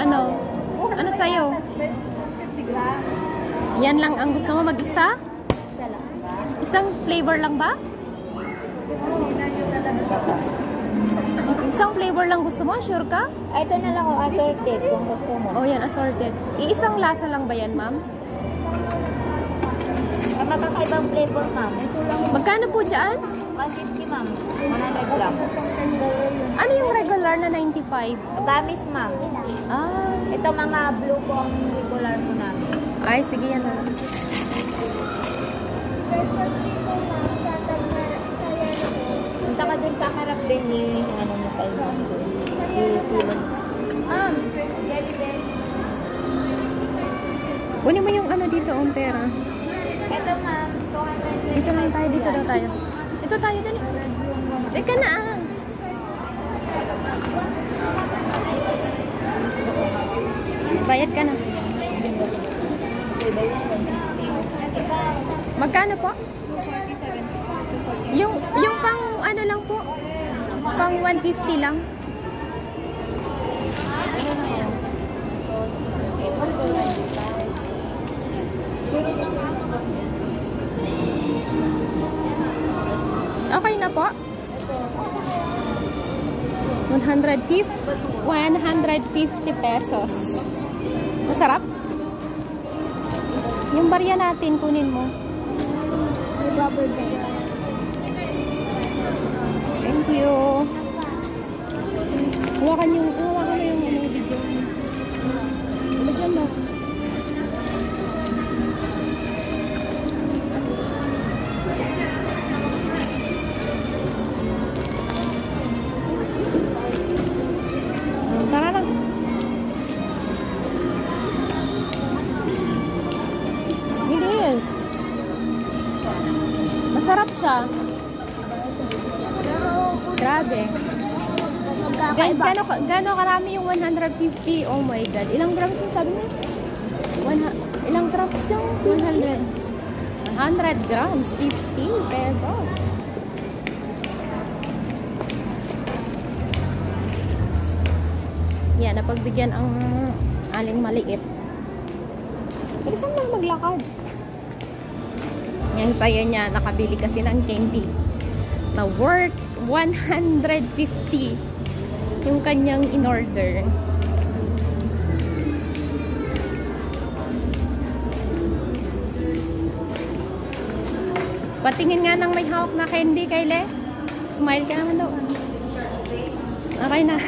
Ano? Ano sa'yo? Yan lang ang gusto mo mag-isa? Isang flavor lang ba? Isang flavor lang gusto mo? Sure ka? Ito na lang o assorted kung gusto mo. Oh, yan, assorted. Iisang lasa lang ba yan, ma'am? Magkakaibang flavor, ma'am. Magkano po dyan? 150, ma'am. 100 grams. Ano yung regular na 95? Gamis, ma'am. Ah. Ito mga blue po ang regular po namin. Ay, sige yan na. Punta ka dun sa harap din yung ano mo kayo ma'am. I-kilo. Ma'am, jelly bells. Kunin mo yung ano dito, pera. Ito, ma'am. 200. Dito lang tayo, dito daw tayo. Ito tayo, dali. Teka na ah. Bayad ka na. Magkano po? Yung pang ano lang po? Pang 150 lang. Okay na po? 150 pesos. Masarap? Yung barya natin, kunin mo. Thank you. Hawakan mo yung ano video. Lagyan mo. Tara na. It is. Masarap siya. Grabe. Gano'n karami yung 150? Oh my God. Ilang grams yung sabi mo? Ilang grams yung? 100. 100 grams. 50 pesos. Yan, napagbigyan ang aling maliit. Pero saan lang maglakad? Yan, saya niya. Nakabili kasi ng candy na worth 150 yung kanyang in-order. Patingin nga ng may hawak na candy, Kyle. Smile ka naman daw. Okay na.